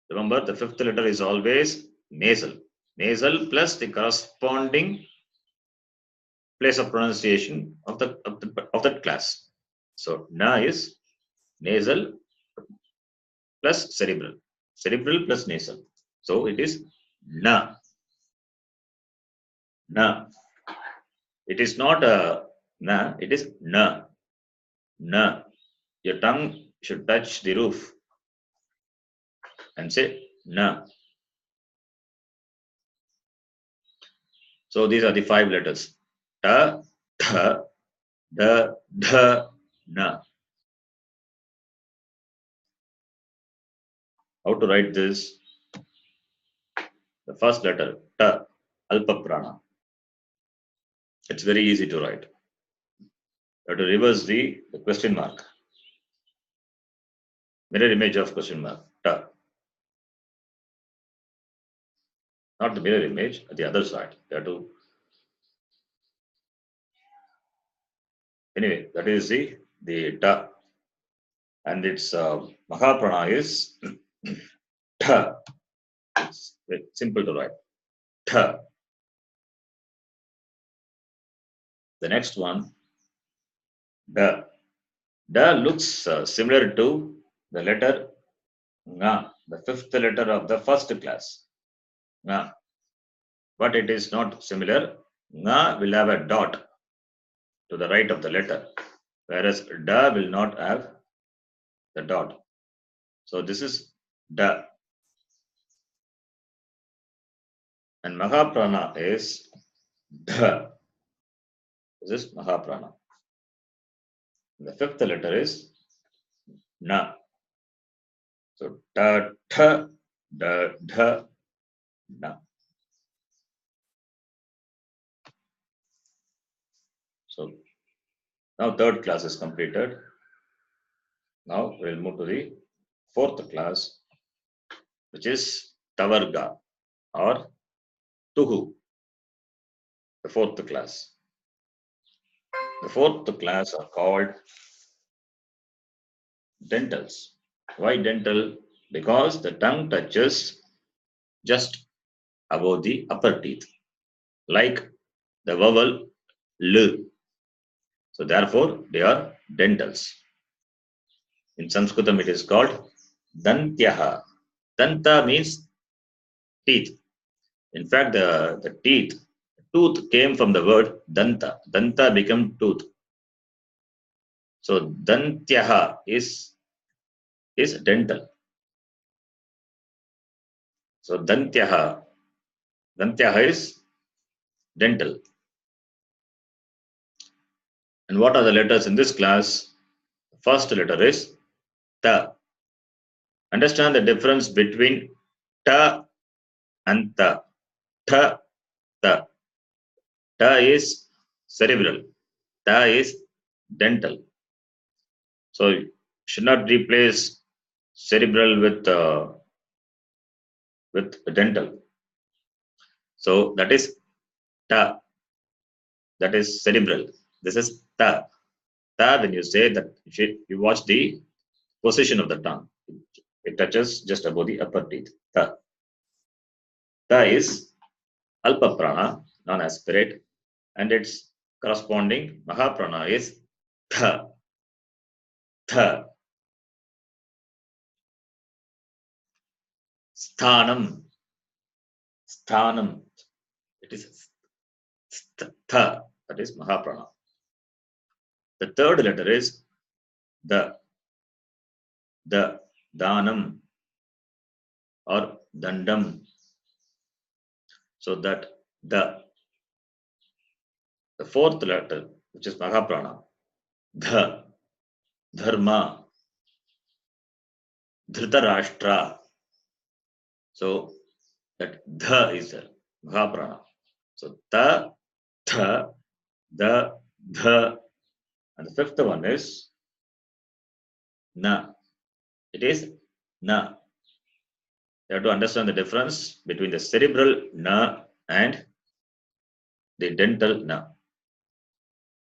Remember, the fifth letter is always nasal. Nasal plus the corresponding place of pronunciation of that class. So Na is nasal plus cerebral. Cerebral plus nasal. So it is Na. Na. It is not a Na, it is Na. Na. Your tongue should touch the roof and say Na. So these are the five letters. Ta, tha, da, dha, na. How to write this? The first letter, ta, alpa prana. It's very easy to write. You have to reverse the question mark. Mirror image of question mark, ta. Not the mirror image, the other side. You have to. Anyway, that is the ta. And its Mahaprana is ta. It's very simple to write. Ta. The next one, da. Da looks similar to the letter Nga, the fifth letter of the first class. Nga. But it is not similar. Nga will have a dot to the right of the letter, whereas Da will not have the dot. So this is Da. And Mahaprana is Dha. This is Mahaprana. The fifth letter is Na. So Da, Tha, Da, Dha, Na. So now third class is completed. Now we'll move to the fourth class, which is Tavarga or Tuhu, the fourth class. The fourth class are called dentals. Why dental? Because the tongue touches just above the upper teeth, like the vowel L. So therefore, they are dentals. In Samskritam, it is called Dantyaha. Danta means teeth. In fact, the tooth came from the word Danta. Danta became tooth. So Dantyaha is dental. So Dantyaha is dental. And what are the letters in this class? First letter is Ta. Understand the difference between Ta and Ta. Ta, Ta. Ta is cerebral. Ta is dental. So you should not replace cerebral with dental. So that is ta. That is cerebral. This is ta. Ta, when you say that, you watch the position of the tongue. It touches just above the upper teeth. Ta. Ta is alpa prana, non-aspirate, and its corresponding mahaprana is tha. Tha. Sthanam. Sthanam. It is tha. That is mahaprana. The third letter is the. The. Danam or dandam. So that the fourth letter, which is mahaprana, dha, dharma, dhritarashtra. So that dha is the mahaprana. So ta, tha, the, dha, and the fifth one is na. It is na. You have to understand the difference between the cerebral na and the dental na.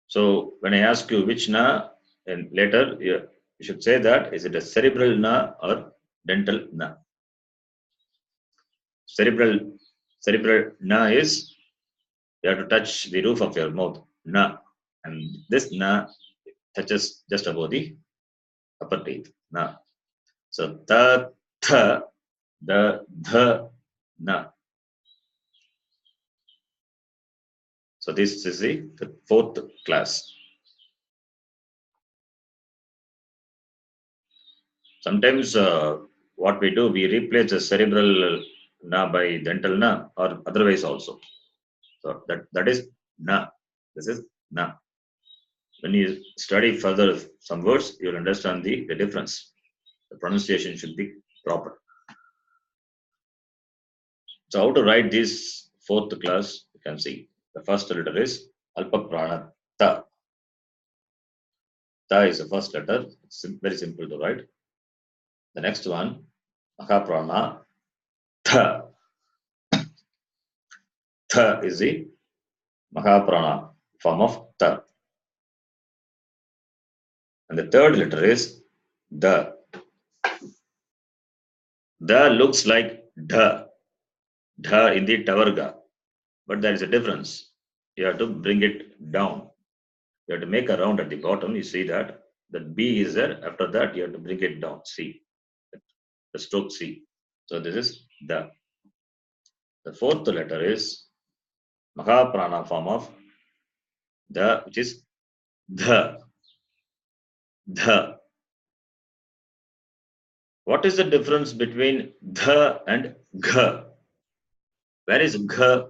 So when I ask you which na, and later you should say that is it a cerebral na or dental na. Cerebral na is you have to touch the roof of your mouth na, and this na touches just above the upper teeth na. So ta, tha, the, dha, na. So this is the fourth class. Sometimes what we do, we replace the cerebral na by dental na, or otherwise also. So that is na. This is na. When you study further some words, you will understand the difference. The pronunciation should be proper. So how to write this fourth class? You can see the first letter is alpa prana ta. Ta is the first letter. It's very simple to write. The next one, mahaprana tha. Tha is the mahaprana form of ta. And the third letter is the. The looks like dha. Dha in the tavarga. But there is a difference. You have to bring it down. You have to make a round at the bottom. You see that. That B is there. After that, you have to bring it down. C. The stroke C. So this is the. The fourth letter is mahaprana form of the, which is the. The. What is the difference between the and gha? Where is gha?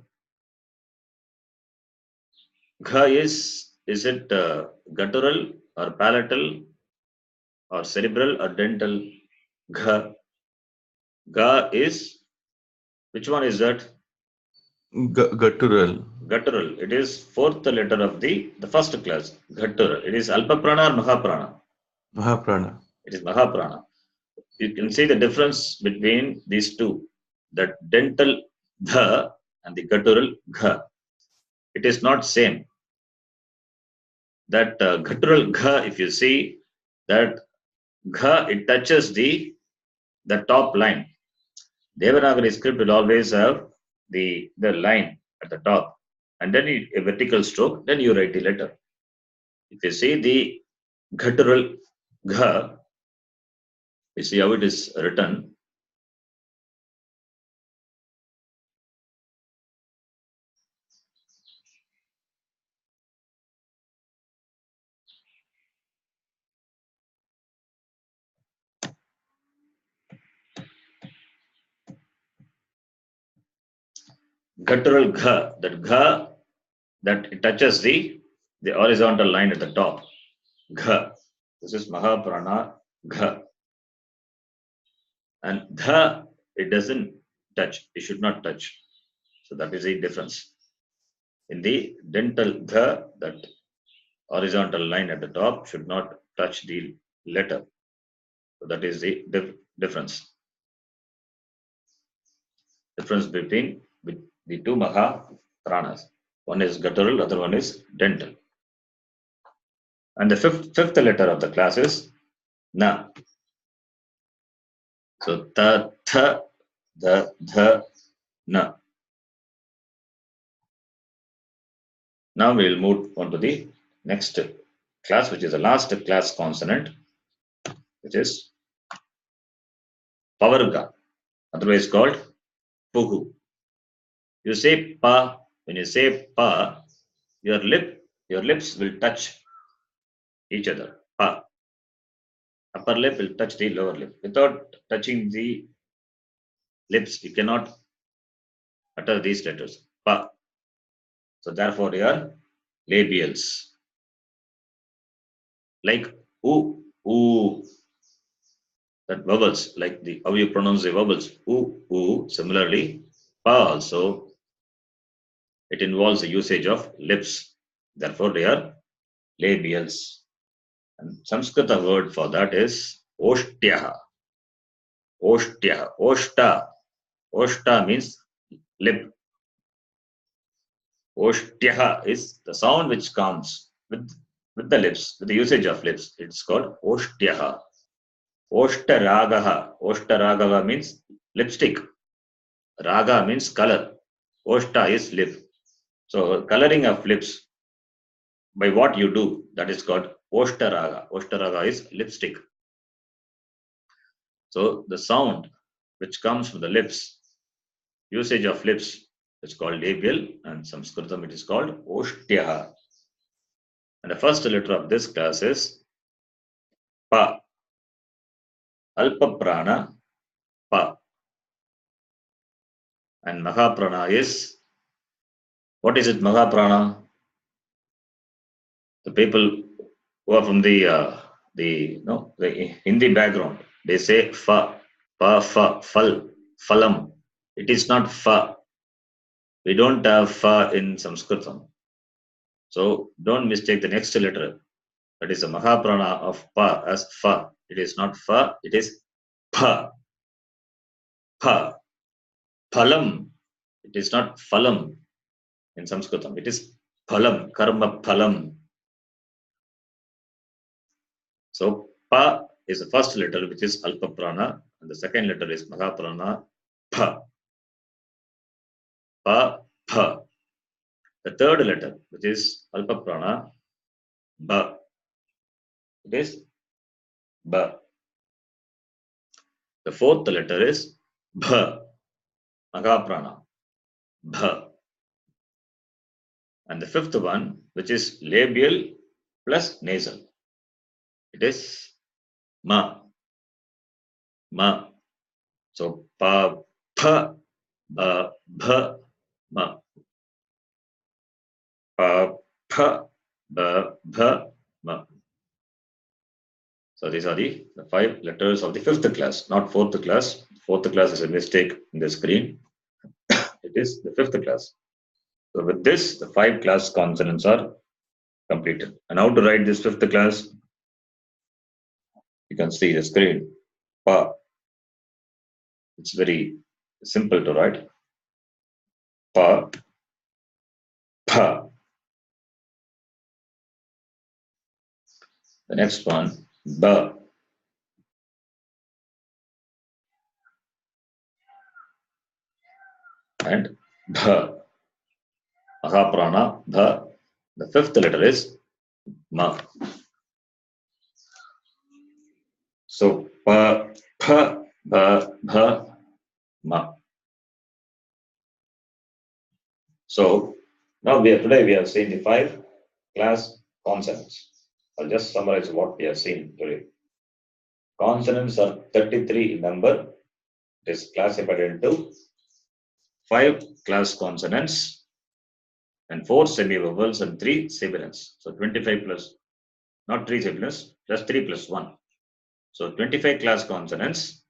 Gha is it guttural or palatal or cerebral or dental? Gha. Ga is, which one is that? Guttural. Guttural. It is fourth letter of the first class. Guttural. It is alpa prana or mahaprana? Mahaprana. It is mahaprana. You can see the difference between these two. That dental dha and the guttural gha. It is not same. That guttural gha, if you see that gha, it touches the top line. Devanagari script will always have the line at the top, and then a vertical stroke, then you write the letter. If you see the guttural gha, you see how it is written. Guttural gha, that it touches the horizontal line at the top. Gha. This is mahaprana gha. And dha, it doesn't touch. It should not touch. So that is the difference. In the dental dha, that horizontal line at the top should not touch the letter. So that is the difference. Difference between the two Maha Pranas. One is guttural, other one is dental. And the fifth letter of the class is Na. So ta, tha, the, na. Now we will move on to the next class, which is the last class consonant, which is Pavarga, otherwise called Puhu. You say pa, when you say pa, your lips will touch each other. Pa. Upper lip will touch the lower lip. Without touching the lips, you cannot utter these letters. Pa. So therefore, they are labials. Like oo, that vowels, like the how you pronounce the vowels, oo. Similarly, pa also, it involves the usage of lips. Therefore, they are labials. And Sanskrita word for that is oshtyaha. Oshtyaha. Oshta means lip. Oshtyaha is the sound which comes with the lips, with the usage of lips. It's called oshtyaha. Oshtaragaha. Oshtaragaha means lipstick. Raga means color. Oshta is lip. So coloring of lips by what you do, that is called Oshtaraga. Oshtaraga is lipstick. So the sound which comes from the lips, usage of lips, is called labial, and Samskritam it is called Oshtyaha. And the first letter of this class is Pa. Alpa Prana, Pa. And Mahaprana is, what is it, Mahaprana? The people who are from the Hindi background, they say Fa, Pa, Fa, Fal, Phalam. It is not Fa. We don't have Fa in Samskritam. So don't mistake the next letter. That is the Mahaprana of Pa as Fa. It is not Fa, it is Pa. Pa. Phalam. It is not Phalam in Sanskritam. It is Phalam, Karma Phalam. So Pa is the first letter, which is Alpa Prana, and the second letter is Mahaprana, Pa. Pa, Pa. The third letter, which is Alpa Prana, Ba. It is Ba. The fourth letter is Bha. Mahaprana, Bha. And the fifth one, which is labial plus nasal. It is Ma. Ma. So Pa, Pa, Ba, Bha, Ma. Pa, Pa, Ba, Bha, Ma. So these are the five letters of the fifth class, not fourth class. Fourth class is a mistake in the screen. It is the fifth class. So with this, the five class consonants are completed. And how to write this fifth class? You can see the screen. Pa. It's very simple to write. Pa, Pa. The next one, Ba. And Bha. Mahaprana, Bha. The fifth letter is Ma. So Pa, Pa, Ba, Bha, Ma. So now today we have seen the five class consonants. I'll just summarize what we have seen today. Consonants are 33 in number. It is classified into five class consonants and four semi-vowels and three sibilants. So 25 plus, not three sibilants, just 3 plus 1. So 25 class consonants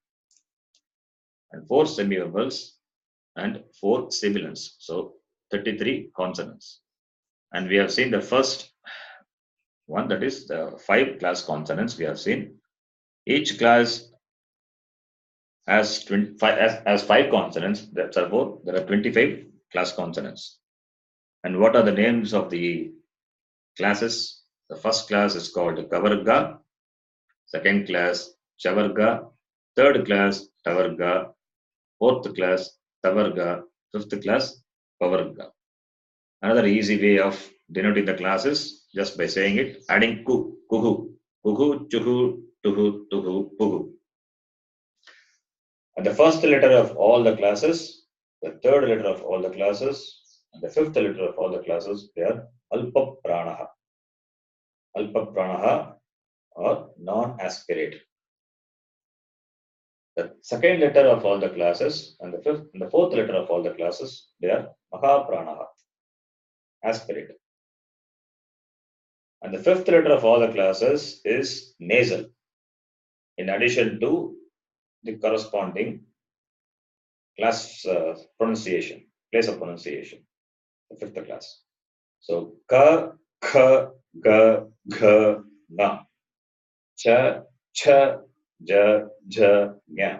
and four semi-vowels and four sibilants. So 33 consonants. And we have seen the first one, that is the 5 class consonants we have seen. Each class has 25 as 5 consonants. Therefore, there are 25 class consonants. And what are the names of the classes? The first class is called Kavarga, second class Chavarga, third class Tavarga, fourth class Tavarga, fifth class Pavarga. Another easy way of denoting the classes just by saying it, adding ku, kuhu, kuhu, chuhu, tuhu, tuhu, puhu. And the first letter of all the classes, the third letter of all the classes, and the fifth letter of all the classes, they are alpa pranaha. Alpa pranaha or non-aspirate. The second letter of all the classes and the fifth and the fourth letter of all the classes, they are maha pranaha, aspirate. And the fifth letter of all the classes is nasal, in addition to the corresponding class pronunciation, place of pronunciation, the fifth class. So, ka, kha, ga, gha, na, cha, cha, ja, ja, nya,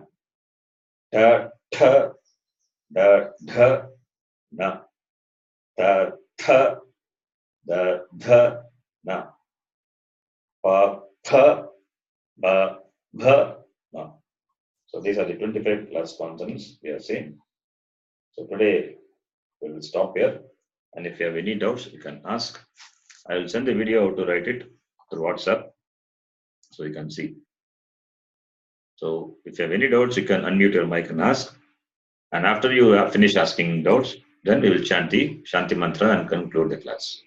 ta, tha, da, dha, na, ta, tha, da, dha, na, pa, pha, ba, bha, na. So these are the 25 class consonants we have seen. So today we will stop here. And if you have any doubts, you can ask. I will send the video to write it through WhatsApp so you can see. So if you have any doubts, you can unmute your mic and ask. And after you have finished asking doubts, then we will chant the Shanti Mantra and conclude the class.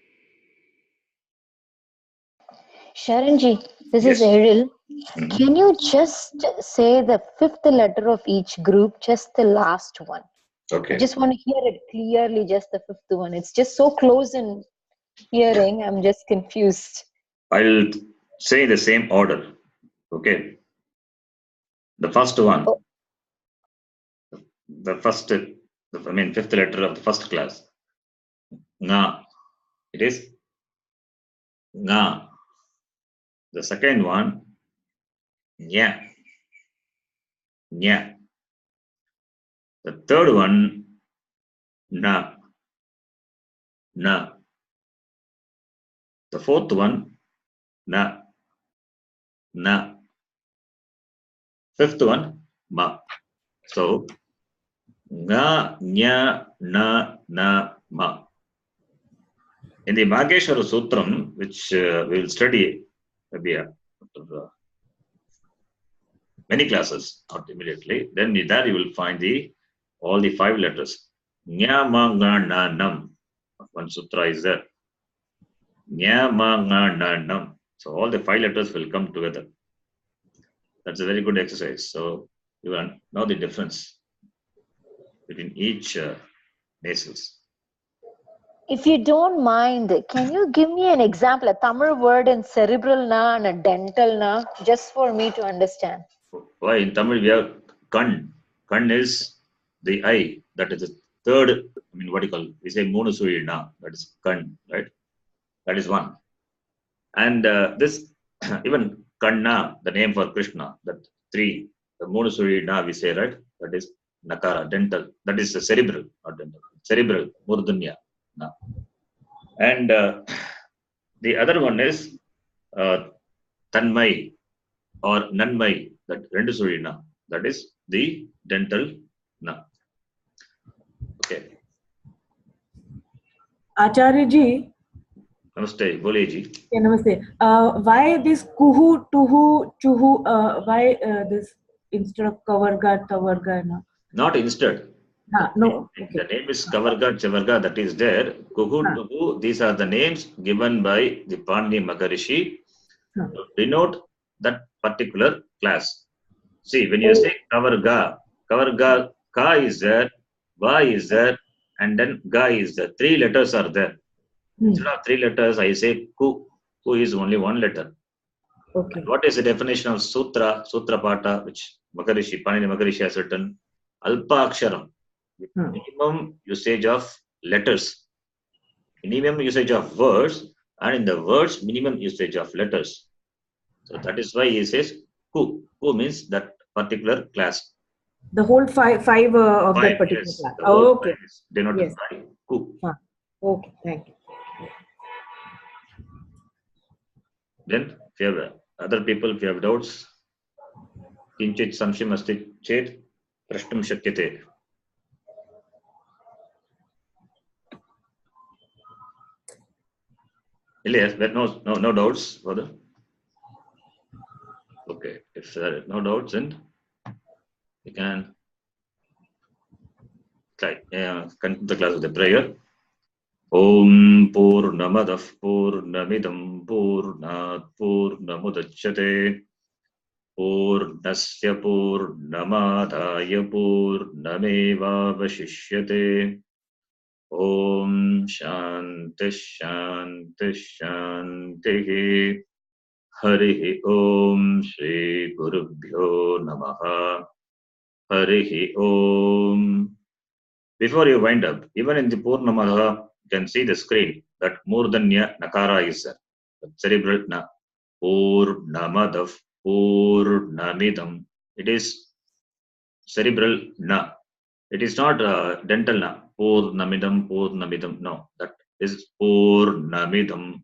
Sharanji, this Yes. is Eril. Mhm. Can you just say the fifth letter of each group, just the last one? Okay. I just want to hear it clearly, just the fifth one. It's just so close in hearing, I'm just confused. I'll say the same order. Okay. The first one. Oh. The first, fifth letter of the first class. Nga. It is Nga. The second one, Nya. Nya. The third one, Na. Na. The fourth one, Na. Na. Fifth one, Ma. So, Nga, Nya, Na, Na, Ma. In the Mageshwara Sutram, which we will study maybe after many classes, not immediately, then there you will find all the 5 letters. Nya, Ma, Nga, Na, Nam. One sutra is there. Nya, Ma, Nga, Na, Nam. So all the 5 letters will come together. That's a very good exercise. So you will know the difference between each nasals. If you don't mind, can you give me an example, a Tamil word in cerebral na and a dental na, just for me to understand? Why in Tamil we have kan. Kan is the eye. That is the third. What do you call? We say moonu suri na. That is kan, right? That is one. And this even kanna, the name for Krishna, that 3, the moonu suri na we say, right? That is nakara, dental. That is the cerebral, not dental. Cerebral, murdunya. Na. And the other one is tanmai or nanmai, that rendu suri na. That is the dental na. Okay. Acharya ji. Namaste, Bole ji. Yeah, namaste. Why this kuhu, tuhu, chuhu? Why this instead of kavarga, tavarga? No? Not instead. No. Okay. The name is Kavarga, Chavarga, that is there. Kuhu, tuhu, these are the names given by the Panini Maharishi to denote that particular class. See, when you say Kavarga, Ka is there, Va is there, and then Ga is there. 3 letters are there. Instead of 3 letters, I say Ku. Ku is only 1 letter. Okay. And what is the definition of Sutra, Sutra Pata, which Panini Maharishi has written? Alpa Aksharam. Minimum usage of letters. Minimum usage of words And in the words, minimum usage of letters. So that is why he says ku. Ku means that particular class. The whole five of that particular Yes, class. the whole Okay. five is denoted Yes. by ku. Okay. Thank you. Then, if you have other people, if you have doubts, किंचित् संशयम् अस्ति चेत् प्रष्टुं शक्यते. Elias, there no doubts, brother? Okay, if there are no doubts, then we can conclude the class with a prayer. Om Purnamadah Purnamidam Purnat Purnamudachyate Purnasya Purnamadaya Purnamevavashishyate. Om Shanti Shanti Shanti. Hari Om Shri Gurubhyo Namaha. Hari Om. Before you wind up, even in the Purnamada, you can see the screen that Murdanya Nakara is there. The cerebral Na. Purnamadav Purnamidam. It is cerebral Na. It is not dental Na. Purnamidam Purnamidam. No, that is Purnamidam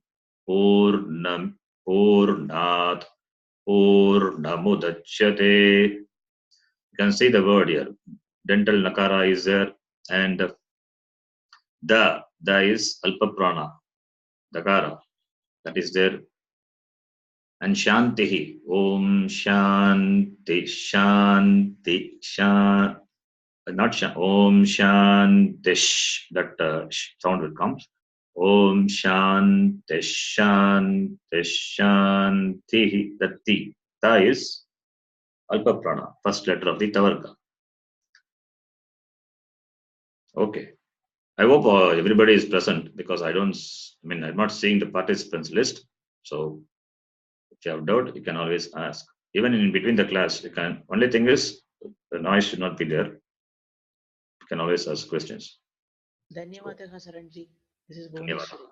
Purnat Purnamudachyate. You can see the word here. Dental Nakara is there, and the is Alpa Prana, Dakara, that is there. And Shantihi, Om Shanti Shanti Shanti, not Shanti, Om Shantish, that sound will come. Om Shanti Shanti Shantihi, that Ta is Alpa Prana, first letter of the Tavarga. Okay. I hope everybody is present, because I'm not seeing the participants list. So if you have doubt, you can always ask. Even in between the class, you can. Only thing is, the noise should not be there. You can always ask questions. Dhanyawadaha Saranji. This is Dhanyawadaha. Bhuvaneshwari.